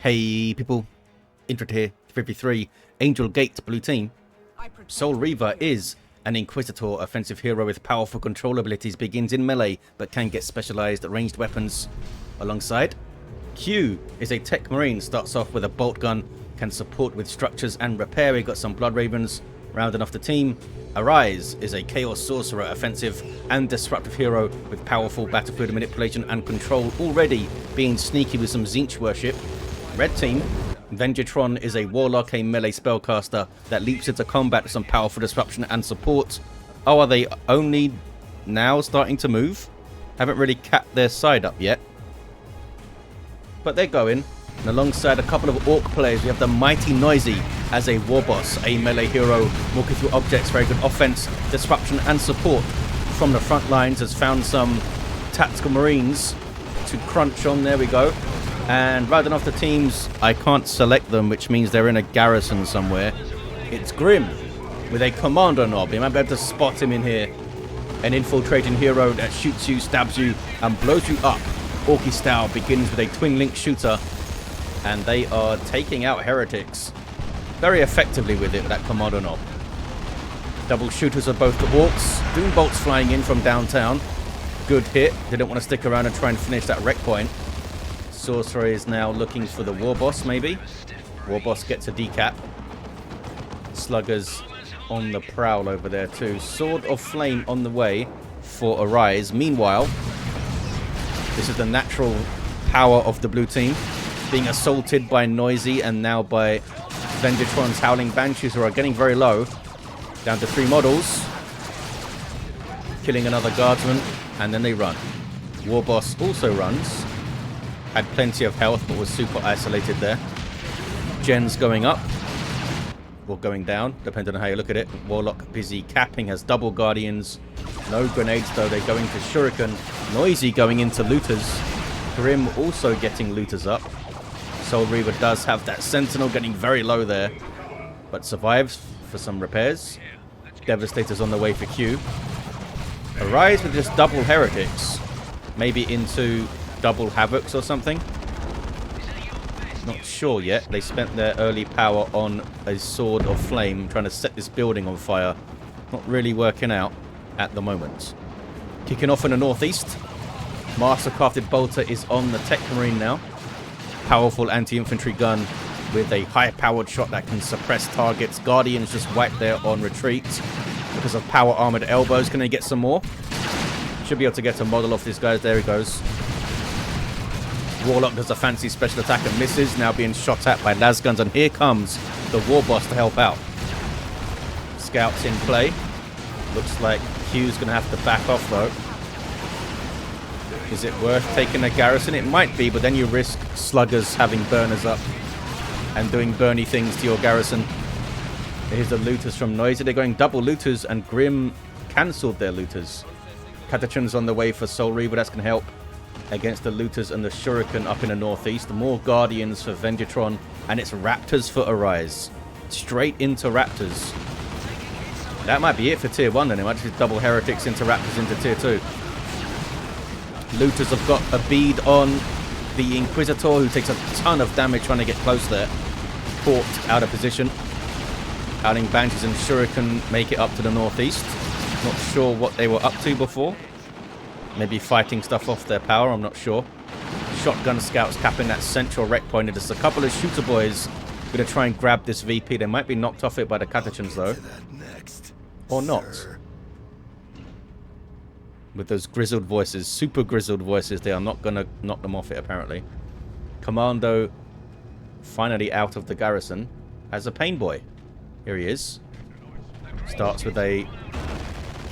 Hey people, Intro here, 53, Angel Gate, blue team. Soul Reaver is an Inquisitor offensive hero with powerful control abilities, begins in melee but can get specialized ranged weapons alongside. Q is a Techmarine, starts off with a bolt gun, can support with structures and repair. We got some Blood Ravens rounding off the team. Arise is a Chaos Sorcerer, offensive and disruptive hero with powerful battlefield manipulation and control, already being sneaky with some Tzeentch worship. Red team, Venjitron is a Warlock, a melee spellcaster that leaps into combat with some powerful disruption and support. Oh, are they only now starting to move? Haven't really capped their side up yet. But they're going. And alongside a couple of Orc players, we have the Mighty Noisy as a Warboss, a melee hero, walking through objects, very good offense, disruption and support. From the front lines, has found some tactical marines to crunch on. There we go. And riding off the teams, I can't select them, which means they're in a garrison somewhere. It's Grimm with a Kommando knob. You might be able to spot him in here. An infiltrating hero that shoots you, stabs you, and blows you up. Orky style, begins with a twin link shooter. And they are taking out heretics very effectively with it, that Kommando knob. Double shooters of both the Orks. Doom bolts flying in from downtown. Good hit. Didn't want to stick around and try and finish that wreck point. Sorcerer is now looking for the Warboss, maybe. Warboss gets a decap. Sluggers on the prowl over there too. Sword of Flame on the way for Arise. Meanwhile, this is the natural power of the blue team. Being assaulted by Noisy and now by Venjitron's Howling Banshees, who are getting very low. Down to 3 models. Killing another guardsman, and then they run. Warboss also runs. Had plenty of health, but was super isolated there. Gen's going up. Or going down, depending on how you look at it. Warlock busy capping, has double guardians. No grenades though, they're going to Shuriken. Noisy going into looters. Grimm also getting looters up. Soul Reaver does have that sentinel getting very low there, but survives for some repairs. Devastator's on the way for Q. Arise with just double heretics. Maybe into double havocs or something. Not sure yet. They spent their early power on a Sword of Flame, trying to set this building on fire. Not really working out at the moment. Kicking off in the northeast. Mastercrafted Bolter is on the Techmarine now. Powerful anti-infantry gun with a high-powered shot that can suppress targets. Guardians just wipe there on retreat because of power armored elbows. Can they get some more? Should be able to get a model off these guys. There he goes. Warlock does a fancy special attack and misses, now being shot at by lasguns, and here comes the Warboss to help out. Scouts in play. Looks like Q's going to have to back off though. Is it worth taking a garrison? It might be, but then you risk sluggers having burners up and doing burny things to your garrison. Here's the looters from Noisy. They're going double looters, and Grimm cancelled their looters. Catachan's on the way for Soul Reaver. That's going to help against the looters and the Shuriken up in the northeast. More guardians for Venjitron, and it's raptors for Arise. Straight into raptors. That might be it for tier 1 then. It might just double heretics into raptors into tier 2. Looters have got a bead on the Inquisitor, who takes a ton of damage trying to get close there. Caught out of position. Howling Banshees and Shuriken make it up to the northeast. Not sure what they were up to before. Maybe fighting stuff off their power, I'm not sure. Shotgun scouts capping that central wreck point. And just a couple of shooter boys going to try and grab this VP. They might be knocked off it by the Catachans though. Or not. With those grizzled voices, super grizzled voices, they are not going to knock them off it apparently. Kommando, finally out of the garrison, has a pain boy. Here he is. Starts with a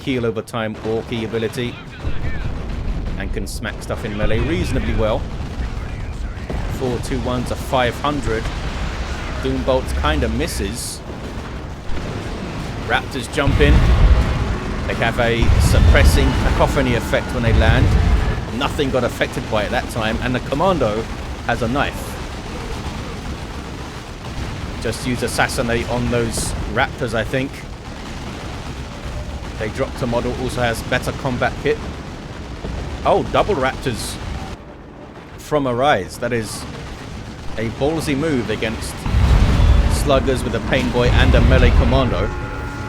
heal over time Orky ability. And can smack stuff in melee reasonably well. 4-2-1 to 500. Doombolt kind of misses. Raptors jump in. They have a suppressing cacophony effect when they land. Nothing got affected by it that time. And the Kommando has a knife. Just use Assassinate on those Raptors, I think. They dropped a model. Also has better combat kit. Oh, double Raptors from Arise. That is a ballsy move against sluggers with a pain boy and a melee commando.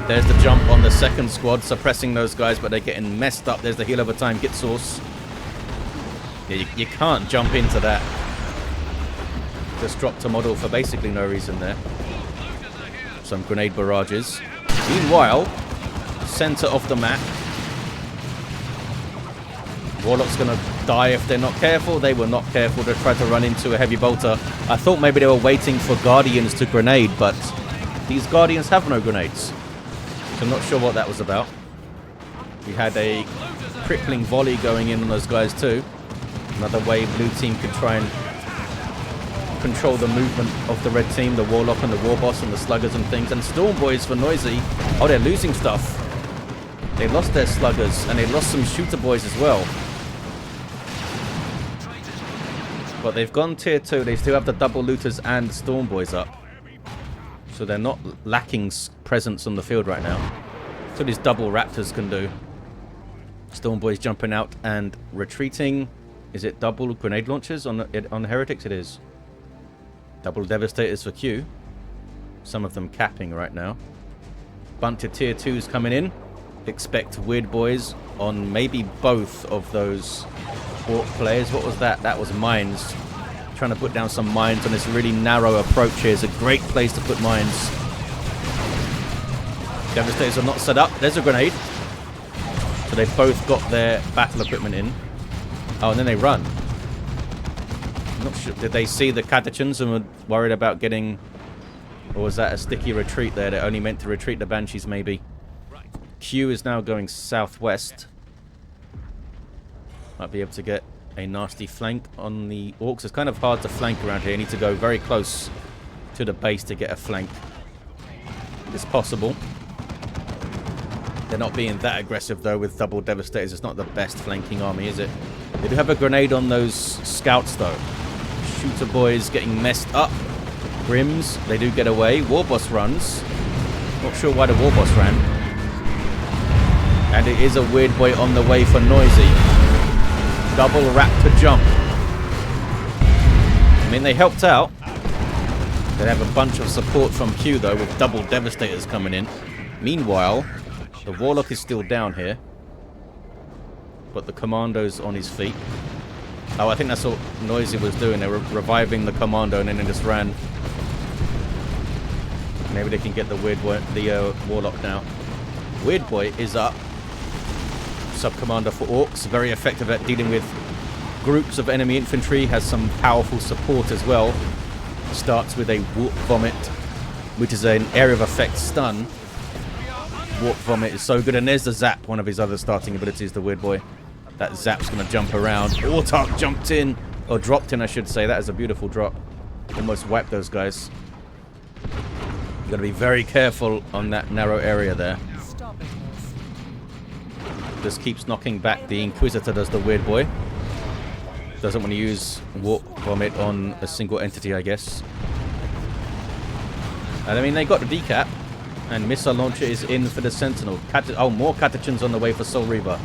There's the jump on the second squad, suppressing those guys, but they're getting messed up. There's the heal over time, get source. Yeah, you can't jump into that. Just dropped a model for basically no reason there. Some grenade barrages. Meanwhile, center of the map. Warlock's gonna die if they're not careful. They were not careful to try to run into a heavy bolter. I thought maybe they were waiting for Guardians to grenade, but these Guardians have no grenades. So I'm not sure what that was about. We had a crippling volley going in on those guys too. Another way blue team could try and control the movement of the red team, the Warlock and the Warboss and the sluggers and things. And Storm Boys for Noisy. Oh, they're losing stuff. They lost their sluggers and they lost some shooter boys as well. But they've gone tier 2. They still have the double looters and Storm Boys up. So they're not lacking presence on the field right now. So these double Raptors can do. Storm Boys jumping out and retreating. Is it double grenade launchers on Heretics? It is. Double Devastators for Q. Some of them capping right now. Bunch of tier 2s coming in. Expect Weird Boys on maybe both of those Orc players. What was that? That was mines. Trying to put down some mines on this really narrow approach here. It's a great place to put mines. Devastators are not set up. There's a grenade. So they've both got their battle equipment in. Oh, and then they run. I'm not sure. Did they see the Catachans and were worried about getting... Or was that a sticky retreat there? They're only meant to retreat the Banshees, maybe. Q is now going southwest. Might be able to get a nasty flank on the Orcs. It's kind of hard to flank around here. You need to go very close to the base to get a flank. It's possible. They're not being that aggressive, though, with double Devastators. It's not the best flanking army, is it? They do have a grenade on those scouts, though. Shooter boys getting messed up. Grimms, they do get away. Warboss runs. Not sure why the Warboss ran. And it is a Weird Boy on the way for Noisy. Double Raptor jump. I mean, they helped out. They have a bunch of support from Q, though, with double Devastators coming in. Meanwhile, the Warlock is still down here. But the Commando's on his feet. Oh, I think that's what Noisy was doing. They were reviving the Commando and then they just ran. Maybe they can get the Weird Boy, the Warlock now. Weird Boy is up. Sub-Commander for Orcs. Very effective at dealing with groups of enemy infantry. Has some powerful support as well. Starts with a Warp Vomit, which is an area of effect stun. Warp Vomit is so good. And there's the Zap, one of his other starting abilities, the Weird Boy. That Zap's going to jump around. Autark jumped in. Or dropped in, I should say. That is a beautiful drop. Almost wiped those guys. You've got to be very careful on that narrow area there. Just keeps knocking back. The Inquisitor does the Weird Boy. Doesn't want to use Warp Vomit on a single entity, I guess. And I mean, they got the decap. And Missile Launcher is in for the Sentinel. Oh, more Catachans on the way for Soul Reaver.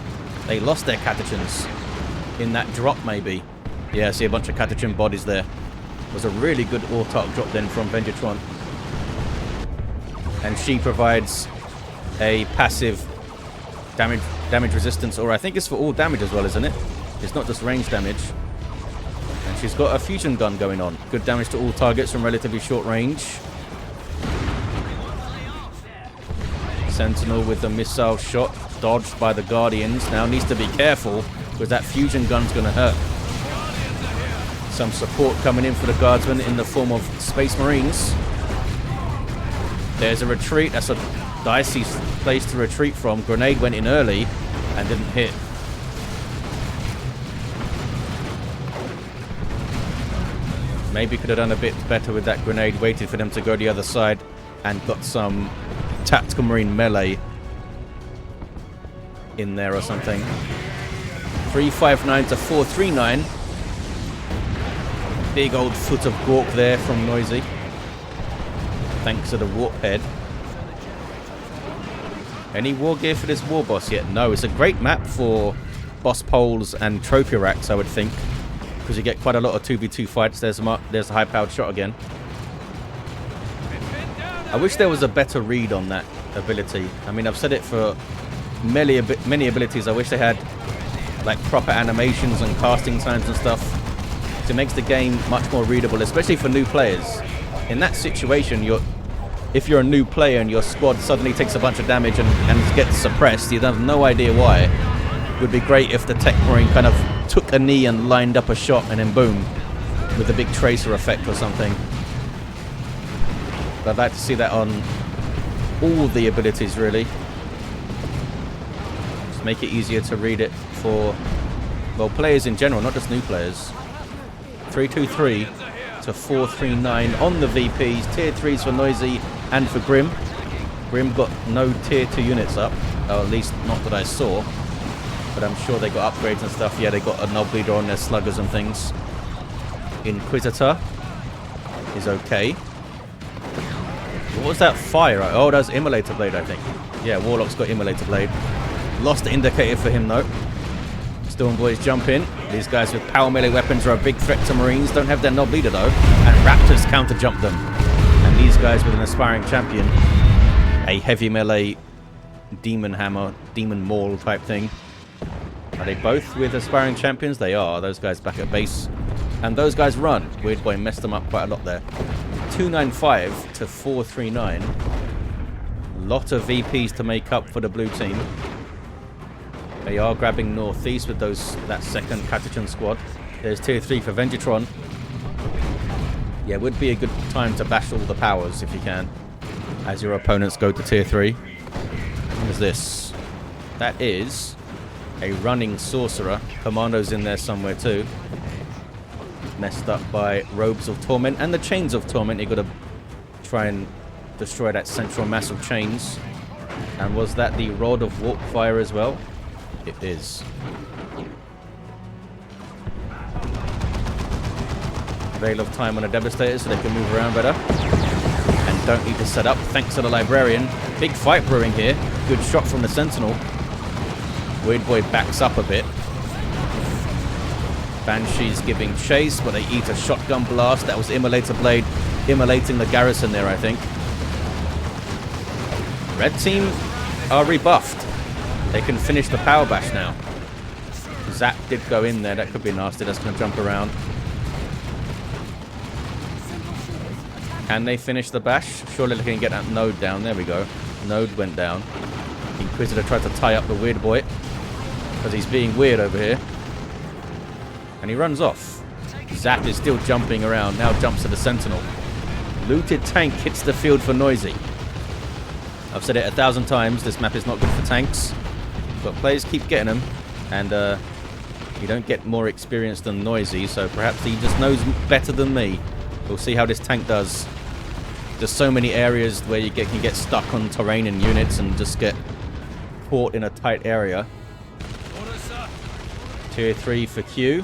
They lost their Catachans in that drop, maybe. Yeah, I see a bunch of Catachan bodies there. It was a really good Autark drop then from Venjitron. And she provides a passive damage resistance, or I think it's for all damage as well, isn't it? It's not just range damage. And she's got a fusion gun going on. Good damage to all targets from relatively short range. Sentinel with the missile shot, dodged by the Guardians. Now needs to be careful, because that fusion gun's going to hurt. Some support coming in for the Guardsmen in the form of Space Marines. There's a retreat. That's a dicey place to retreat from. Grenade went in early and didn't hit. Maybe could have done a bit better with that grenade. Waited for them to go the other side and got some tactical marine melee in there or something. 359 to 439. Big old foot of Gork there from Noisy. Thanks to the warp head. Any war gear for this Warboss yet? No, it's a great map for boss poles and trophy racks, I would think. because you get quite a lot of 2v2 fights. There's the high-powered shot again. I wish there was a better read on that ability. I mean, I've said it for many abilities. I wish they had like proper animations and casting times and stuff. So it makes the game much more readable, especially for new players. In that situation, if you're a new player and your squad suddenly takes a bunch of damage and gets suppressed, you have no idea why. It would be great if the Techmarine kind of took a knee and lined up a shot and then boom, with a big tracer effect or something. But I'd like to see that on all the abilities, really. Just make it easier to read it for, well, players in general, not just new players. 323 to 439 on the VPs. Tier 3s for Noisy and for Grimm. Grimm got no tier 2 units up, or at least not that I saw. But I'm sure they got upgrades and stuff. Yeah, they got a knob leader on their sluggers and things. Inquisitor is okay. What was that fire? Oh, that's Immolator Blade, I think. Yeah, Warlock's got Immolator Blade. Lost the indicator for him, though. Storm Boys jump in. These guys with power melee weapons are a big threat to Marines. Don't have their knob leader, though. And Raptors counter-jump them. And these guys with an aspiring champion. A heavy melee demon hammer, demon maul type thing. Are they both with aspiring champions? They are. Those guys back at base. And those guys run. Weird Boy messed them up quite a lot there. 295 to 439. Lot of VPs to make up for the blue team. They are grabbing northeast with that second Catachan squad. There's tier 3 for Venjitron. Yeah, would be a good time to bash all the powers if you can, as your opponents go to tier 3. What is this? That is a running Sorcerer. Kommando's in there somewhere too. Messed up by Robes of Torment and the Chains of Torment. You got to try and destroy that central mass of chains. And was that the Rod of Warp Fire as well? It is. Veil of Time on a Devastator so they can move around better. And don't need to set up, thanks to the Librarian. Big fight brewing here. Good shot from the Sentinel. Weird Boy backs up a bit. Banshee's giving chase, but they eat a shotgun blast. That was Immolator Blade immolating the garrison there, I think. Red team are rebuffed. They can finish the power bash now. Zap did go in there. That could be nasty. That's going to jump around. Can they finish the bash? Surely they can get that node down. There we go. Node went down. Inquisitor tried to tie up the Weird Boy because he's being weird over here. And he runs off. Zap is still jumping around. Now jumps to the Sentinel. Looted tank hits the field for Noisy. I've said it 1,000 times. This map is not good for tanks. But players keep getting them. And you don't get more experience than Noisy. So perhaps he just knows better than me. We'll see how this tank does. There's so many areas where you can get stuck on terrain and units and just get caught in a tight area. Tier 3 for Q.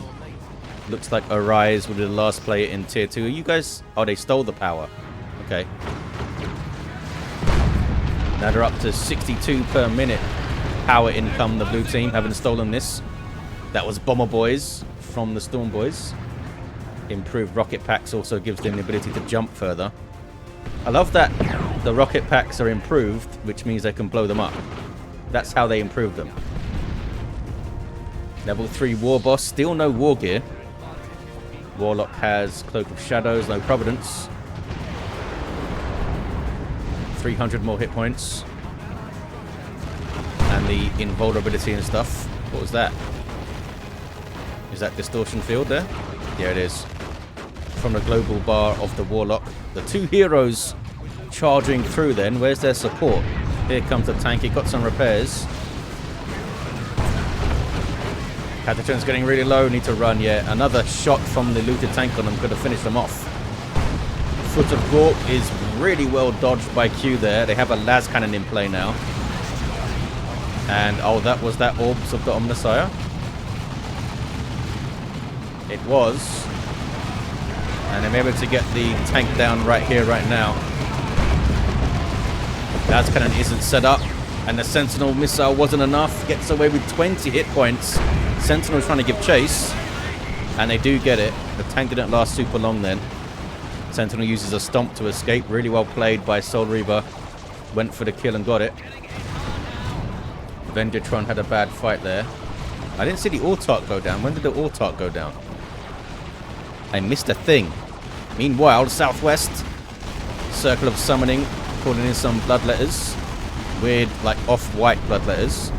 Looks like Arise will be the last player in tier 2. Are you guys... Oh, they stole the power. Okay. Now they're up to 62 per minute power income, the blue team, having stolen this. That was Bomber Boys from the Storm Boys. Improved rocket packs also gives them the ability to jump further. I love that the rocket packs are improved, which means they can blow them up. That's how they improve them. Level 3 Warboss, still no war gear. Warlock has Cloak of Shadows, no Providence. 300 more hit points. And the invulnerability and stuff. What was that? Is that Distortion Field there? Yeah, it is. From the global bar of the Warlock. The two heroes charging through then. Where's their support? Here comes the tank. It got some repairs. Catachan's getting really low. Need to run, yeah. Another shot from the looted tank on them could have finished them off. Foot of Gork is really well dodged by Q there. They have a las cannon in play now. And, oh, that was that Orbs of the Omnissiah? It was. And I'm able to get the tank down right here, right now. Las cannon isn't set up. And the Sentinel missile wasn't enough. Gets away with 20 hit points. Sentinel trying to give chase. And they do get it. The tank didn't last super long then. Sentinel uses a stomp to escape. Really well played by Soul Reaver. Went for the kill and got it. Venjitron had a bad fight there. I didn't see the Autark go down. When did the Autark go down? I missed a thing. Meanwhile, southwest. Circle of Summoning. Calling in some bloodletters. Weird, like, off-white bloodletters.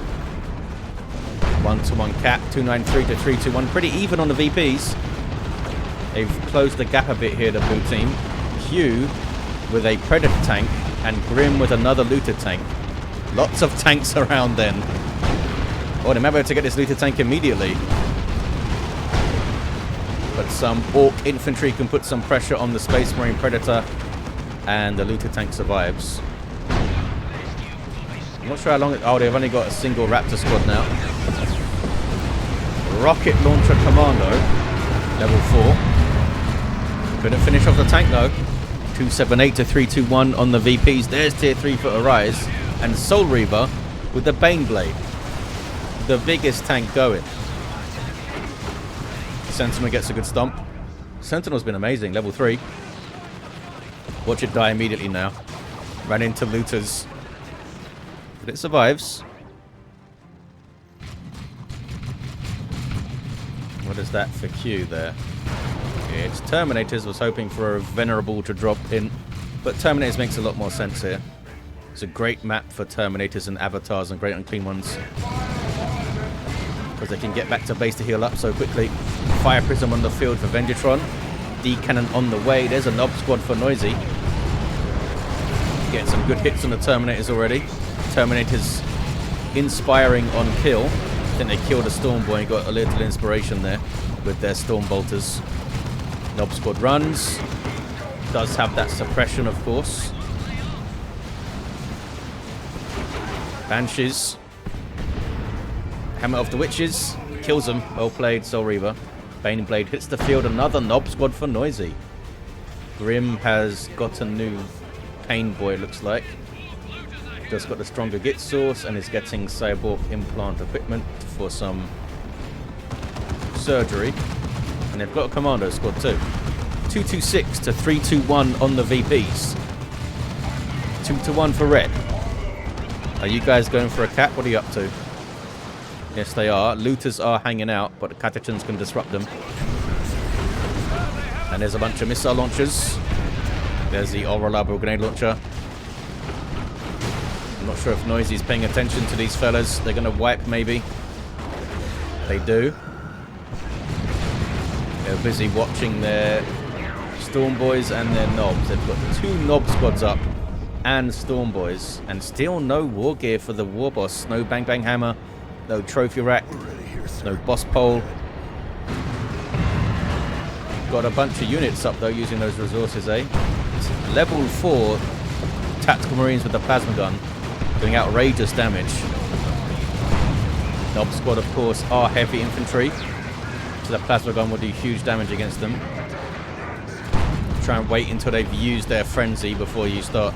1-1 cap. 293 to 321. Pretty even on the VPs. They've closed the gap a bit here, the blue team. Q with a Predator tank. And Grimm with another Looter tank. Lots of tanks around then. Oh, they might be able to get this Looter tank immediately. But some Orc infantry can put some pressure on the Space Marine Predator. And the Looter tank survives. I'm not sure how long... Oh, they've only got a single Raptor squad now. Rocket Launcher Kommando. Level 4. Couldn't finish off the tank though. 278 to 321 on the VPs. There's tier 3 for Arise. And Soul Reaver with the Bane Blade. The biggest tank going. Sentinel gets a good stomp. Sentinel's been amazing. Level 3. Watch it die immediately now. Ran into looters. But it survives. What is that for Q there? It's Terminators. Was hoping for a Venerable to drop in. But Terminators makes a lot more sense here. It's a great map for Terminators and Avatars and Great Unclean Ones. Because they can get back to base to heal up so quickly. Fire Prism on the field for Venjitron. D-Cannon on the way. There's a Nob Squad for Noisy. Getting some good hits on the Terminators already. Terminators inspiring on kill. I think they killed a Storm Boy and got a little inspiration there with their Storm Bolters. Nob Squad runs. Does have that suppression, of course. Banshees. Hammer of the Witches. Kills them. Well played, Soul Reaver. Bane Blade hits the field. Another Nob Squad for Noisy. Grimm has got a new Pain Boy, looks like. Just got the stronger Git source and is getting Cyborg implant equipment for some surgery. And they've got a Kommando squad too. 226 to 321 on the VPs. 2-1 for red. Are you guys going for a cap? What are you up to? Yes, they are. Looters are hanging out, but the Catachans can disrupt them. And there's a bunch of missile launchers. There's the all-reliable grenade launcher. I'm not sure if Noisy's paying attention to these fellas. They're going to wipe, maybe. They do. They're busy watching their Storm Boys and their Nobs. They've got 2 Nob squads up and Storm Boys. And still no war gear for the Warboss. No Bang Bang Hammer. No Trophy Rack. No Boss Pole. Got a bunch of units up, though, using those resources, eh? Level 4 Tactical Marines with the Plasma Gun. Doing outrageous damage. Nob Squad, of course, are heavy infantry. So the Plasma Gun will do huge damage against them. Try and wait until they've used their frenzy before you start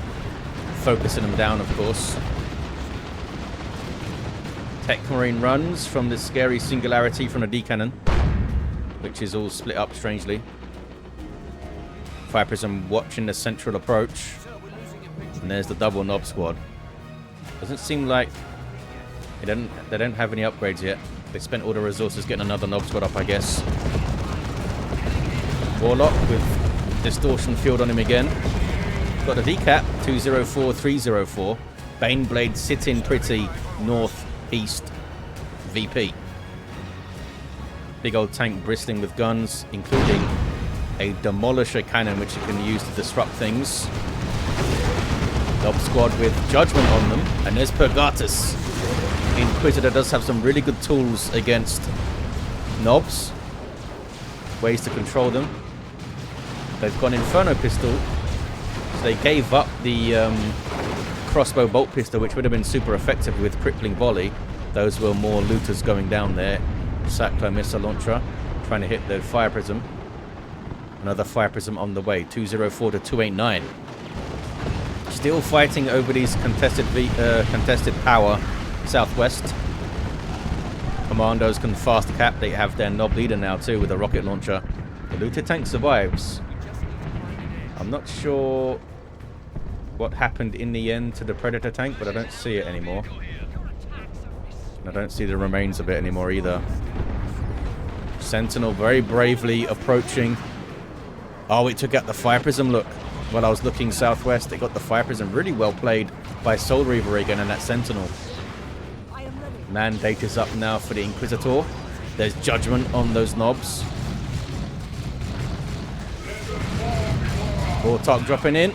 focusing them down, of course. Techmarine runs from this scary singularity from the D-Cannon, which is all split up strangely. Fire Prism watching the central approach. And there's the double Nob Squad. Doesn't seem like they don't have any upgrades yet. They spent all the resources getting another Nob Squad up, I guess. Warlock with Distortion Field on him again. Got a decap, 204, 304. Bane Blade sitting pretty northeast VP. Big old tank bristling with guns, including a Demolisher cannon which you can use to disrupt things. Nob Squad with Judgment on them. And there's Purgatus. Inquisitor does have some really good tools against Nobs. Ways to control them. They've got an Inferno Pistol. So they gave up the crossbow bolt pistol, which would have been super effective with Crippling Volley. Those were more looters going down there. Sackler Missile Launcher trying to hit the Fire Prism. Another Fire Prism on the way. 204 to 289. Still fighting over these contested power southwest. Commandos can fast cap. They have their knob leader now too with a rocket launcher. The looted tank survives. I'm not sure what happened in the end to the Predator tank, but I don't see it anymore. I don't see the remains of it anymore either. Sentinel very bravely approaching. Oh, it took out the fire prism. Look, while I was looking southwest, it got the fire prism. Really well played by Soul Reaver again and that Sentinel. Mandate is up now for the Inquisitor. There's judgment on those knobs. Warlock dropping in.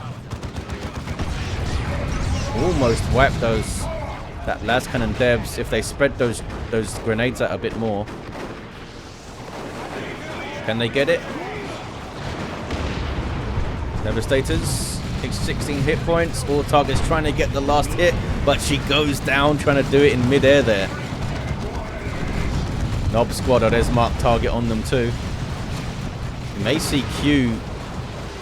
Almost wiped that las cannon devs if they spread those grenades out a bit more. Can they get it? Devastators. 16 hit points. All targets trying to get the last hit, but she goes down trying to do it in midair there. Knob squad, there's marked target on them too. You may see Q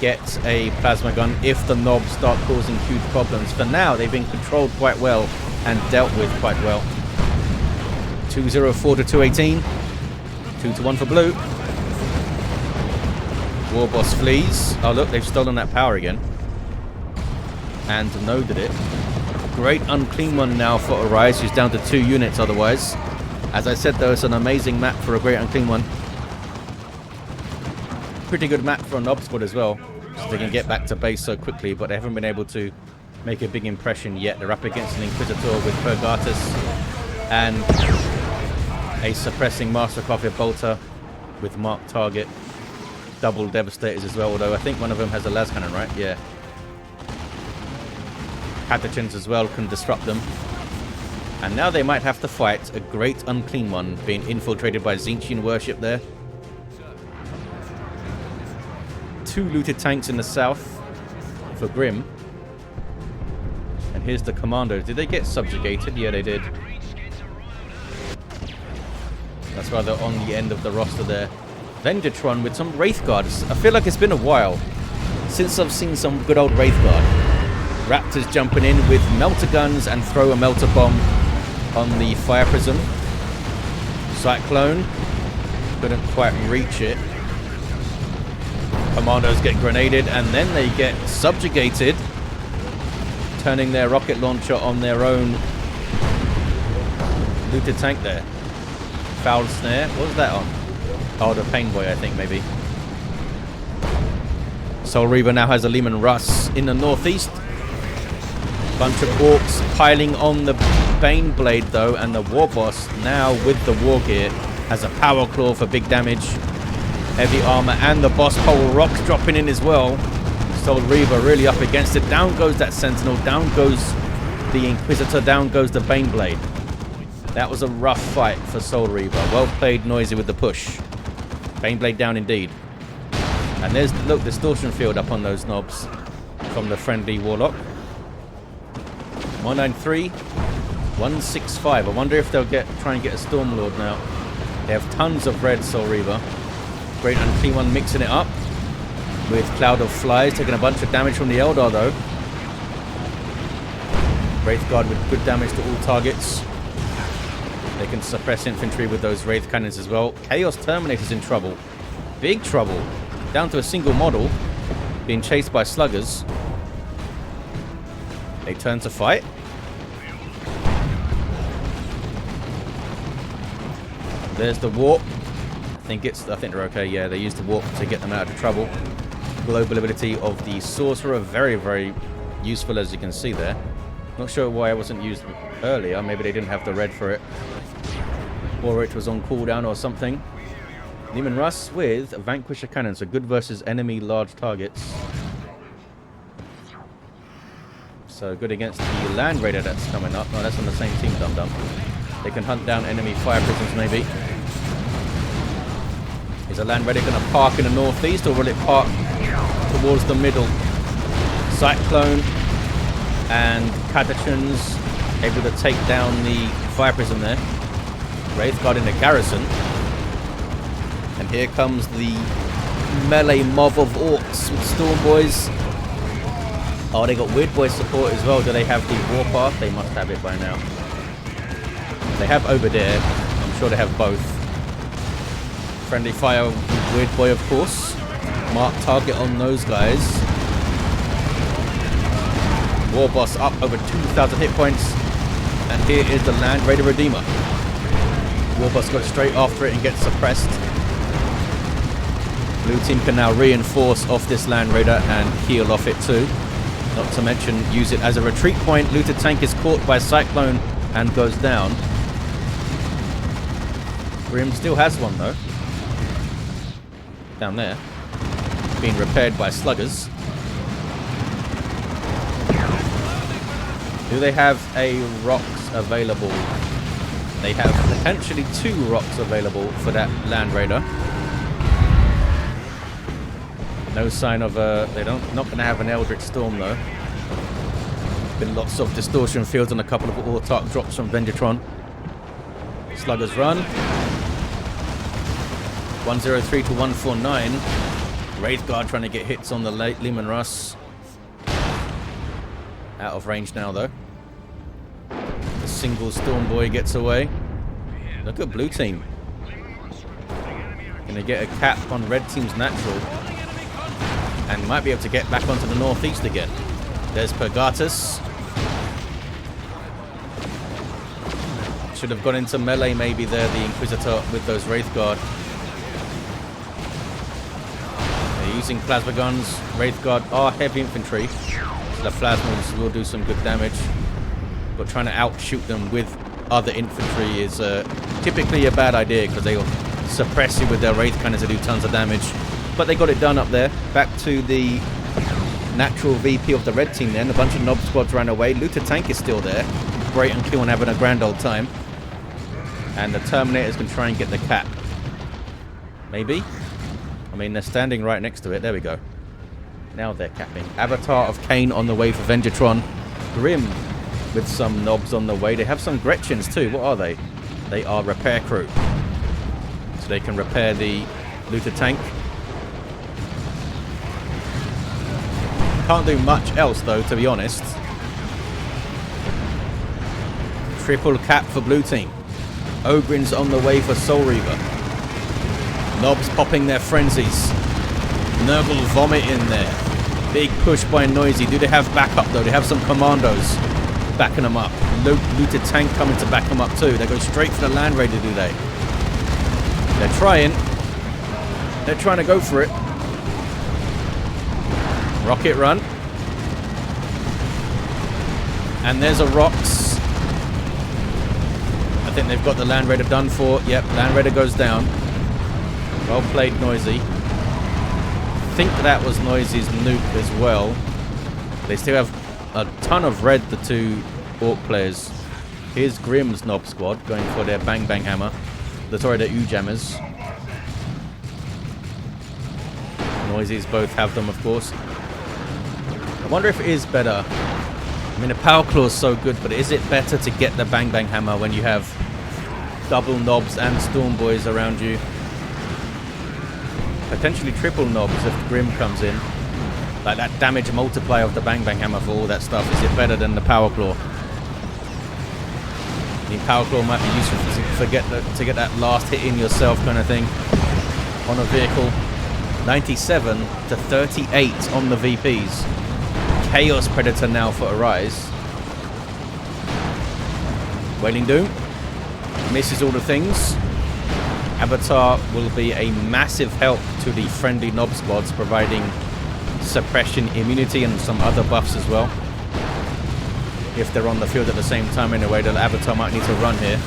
get a plasma gun if the knobs start causing huge problems. For now, they've been controlled quite well and dealt with quite well. 204 to 218. 2 to 1 for blue. Warboss flees. Oh look, they've stolen that power again. And noded it. Great unclean one now for Arise, who's down to 2 units otherwise. As I said though, it's an amazing map for a great unclean one. Pretty good map for a knob squad as well. So they can get back to base so quickly, but they haven't been able to make a big impression yet. They're up against an Inquisitor with Purgatus and a suppressing Master Coffee Bolter with marked target. Double Devastators as well, although I think one of them has a las cannon, right? Yeah. Pathogens as well can disrupt them. And now they might have to fight a great unclean one being infiltrated by Tzeentchian worship there. 2 looted tanks in the south for Grimm. And here's the Kommando. Did they get subjugated? Yeah, they did. That's why they're on the end of the roster there. Venjitron with some Wraith Guards. I feel like it's been a while since I've seen some good old Wraith Guard. Raptors jumping in with melter guns and throw a melter bomb on the fire prism. Cyclone couldn't quite reach it. Commandos get grenaded and then they get subjugated, turning their rocket launcher on their own looted tank there. Foul snare. What was that on? Oh, the Pain Boy, I think, maybe. Soul Reaver now has a Leman Russ in the northeast. Bunch of Orks piling on the Bane Blade, though, and the Warboss, now with the War Gear, has a Power Claw for big damage. Heavy armor, and the Boss Pole Rocks dropping in as well. Soul Reaver really up against it. Down goes that Sentinel, down goes the Inquisitor, down goes the Bane Blade. That was a rough fight for Soul Reaver. Well played, Noisy with the push. Baneblade down indeed. And there's, look, Distortion Field up on those knobs from the friendly Warlock. 193, 165. I wonder if they'll try and get a Stormlord now. They have tons of red Soul Reaver. Great unclean one mixing it up with Cloud of Flies, taking a bunch of damage from the Eldar though. Wraith Guard with good damage to all targets. They can suppress infantry with those Wraith Cannons as well. Chaos Terminator's in trouble. Big trouble. Down to a single model. Being chased by sluggers. They turn to fight. There's the warp. I think they're okay. Yeah, they used the warp to get them out of trouble. Global ability of the Sorcerer. Very, very useful, as you can see there. Not sure why it wasn't used earlier. Maybe they didn't have the red for it. Or it was on cooldown or something. Leman Russ with Vanquisher Cannon. So good versus enemy large targets. So good against the Land Raider that's coming up. No, that's on the same team, dum-dum. They can hunt down enemy fire prisons maybe. Is a Land Raider going to park in the northeast, or will it park towards the middle? Cyclone and Catachans able to take down the fire prism there. Wraith Guard in the garrison. And here comes the melee mob of Orks with Storm Boys. Oh, they got Weird Boy support as well. Do they have the Warpath? They must have it by now. They have Obadiah. I'm sure they have both. Friendly fire with Weird Boy, of course. Mark target on those guys. Warboss up over 2,000 hit points. And here is the Land Raider Redeemer. Warboss goes straight after it and gets suppressed. Blue team can now reinforce off this Land Raider and heal off it too. Not to mention use it as a retreat point. Looted tank is caught by Cyclone and goes down. Grimm still has one though. Down there. Being repaired by sluggers. Do they have a rocks available? They have potentially 2 rocks available for that Land Raider. No sign of they're not going to have an Eldritch Storm though. Been lots of distortion fields and a couple of Autark drops from Venjitron. Sluggers run. 103 to 149. Wraithguard trying to get hits on the late Lehman Russ. Out of range now though. The single Storm Boy gets away. Look at blue team. Gonna get a cap on red team's natural. And might be able to get back onto the northeast again. There's Purgatus. Should have gone into melee maybe there, the Inquisitor with those Wraithguard. They're using plasma guns. Wraithguard are heavy infantry. So the plasmas will do some good damage. But trying to outshoot them with other infantry is typically a bad idea because they will suppress you with their Wraith cannons to do tons of damage. But they got it done up there. Back to the natural VP of the red team then. A bunch of Nob squads ran away. Looted tank is still there. Great and Kill and having a grand old time. And the Terminator's going to try and get the cap. Maybe? I mean, they're standing right next to it. There we go. Now they're capping. Avatar of Cain on the way for Venjitron. Grimm with some Nobs on the way. They have some Gretchens too. What are they? They are repair crew. So they can repair the looted tank. Can't do much else though, to be honest. Triple cap for blue team. Ogrin's on the way for Soul Reaver. Nobs popping their frenzies. Nurgle vomit in there. Big push by Noisy. Do they have backup though? They have some commandos backing them up. Looted tank coming to back them up too. They go straight for the Land Raider, do they? They're trying. They're trying to go for it. Rocket run. And there's a Rocks. I think they've got the Land Raider done for. Yep, Land Raider goes down. Well played, Noisy. I think that was Noisy's nuke as well. They still have a ton of red, the 2 Orc players. Here's Grimm's Nob squad going for their Bang Bang Hammer. Sorry, their U-Jammers. Noisy's both have them, of course. I wonder if it is better. I mean, the Power Claw is so good, but is it better to get the Bang Bang Hammer when you have double Nobs and Storm Boys around you? Potentially triple Nobs if Grimm comes in. Like that damage multiplier of the Bang Bang Hammer for all that stuff. Is it better than the Power Claw? I mean, Power Claw might be useful to get that last hit in yourself kind of thing on a vehicle. 97 to 38 on the VPs. Chaos Predator now for Arise. Wailing Doom misses all the things. Avatar will be a massive help to the friendly Nob squads, providing suppression, immunity, and some other buffs as well. If they're on the field at the same time in a way, the Avatar might need to run here.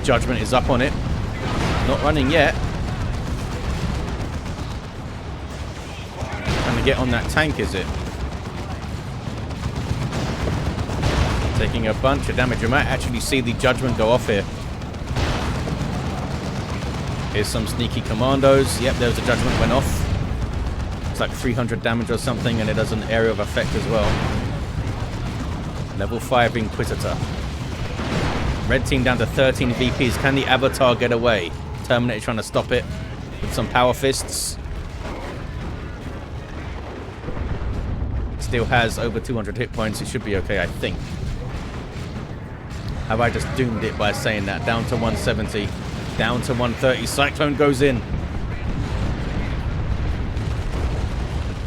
Judgment is up on it. Not running yet. Trying to get on that tank, is it? Taking a bunch of damage. You might actually see the Judgment go off here. Here's some sneaky commandos. Yep, there's a Judgment went off. It's like 300 damage or something, and it does an area of effect as well. Level 5 Inquisitor. Red team down to 13 VPs. Can the Avatar get away? Terminator trying to stop it with some power fists. Still has over 200 hit points. It should be okay, I think. Have I just doomed it by saying that? Down to 170. Down to 130. Cyclone goes in.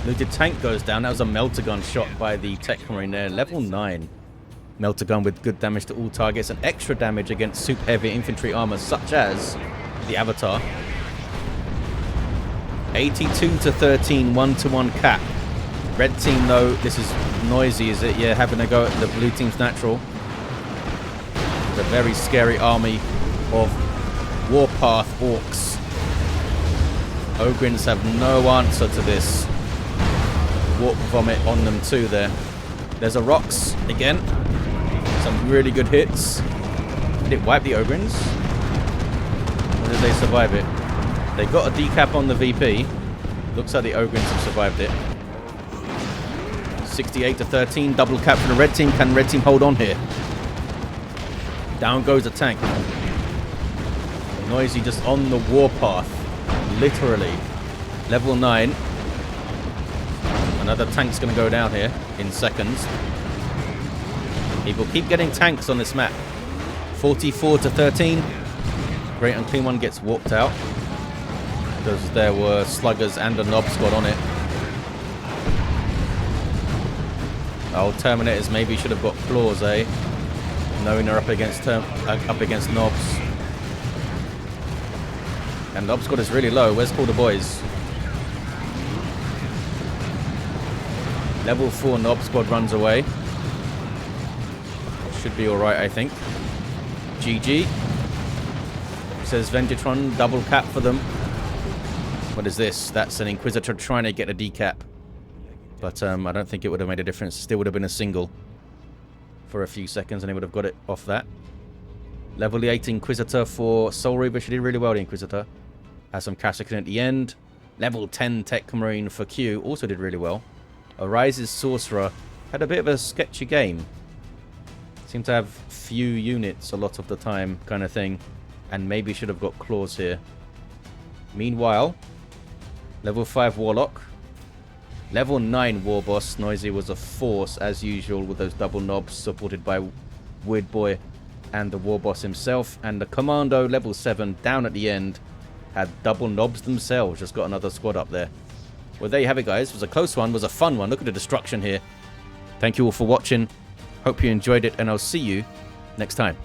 Looted tank goes down. That was a melter gun shot by the Techmarine there. Level 9. Melter gun with good damage to all targets and extra damage against super heavy infantry armor such as the Avatar. 82 to 13, 1-to-1 cap. Red team though, this is noisy, is it? Yeah, having a go at the blue team's natural. The very scary army of Warpath Orks. Ogryns have no answer to this. Warp vomit on them too there. There's a rocks again. Some really good hits. Did it wipe the Ogryns? Or did they survive it? They got a decap on the VP. Looks like the Ogryns have survived it. 68 to 13. Double cap for the red team. Can red team hold on here? Down goes the tank. Noisy just on the warpath. Literally. Level 9. Another tank's going to go down here in seconds. People keep getting tanks on this map. 44 to 13. Great Unclean One gets walked out. Because there were sluggers and a knob squad on it. Oh, Terminators maybe should have got claws, eh? Knowing they're up against knobs. And knob squad is really low. Where's Call the Boys? Level 4 knob squad runs away. Should be alright, I think. GG. Says Venjitron, double cap for them. What is this? That's an Inquisitor trying to get a decap. But I don't think it would have made a difference. Still would have been a single for a few seconds and he would have got it off that. Level 8 Inquisitor for Soul Reaver. She did really well, the Inquisitor. Has some Kassakin at the end. Level 10 Techmarine for Q. Also did really well. Arise's Sorcerer had a bit of a sketchy game. Seemed to have few units a lot of the time kind of thing. And maybe should have got claws here. Meanwhile, level 5 Warlock. Level 9 Warboss. Noisy was a force as usual with those double knobs supported by Weird Boy and the Warboss himself. And the Kommando, level 7, down at the end, had double knobs themselves. Just got another squad up there. Well, there you have it, guys. It was a close one. It was a fun one. Look at the destruction here. Thank you all for watching. Hope you enjoyed it, and I'll see you next time.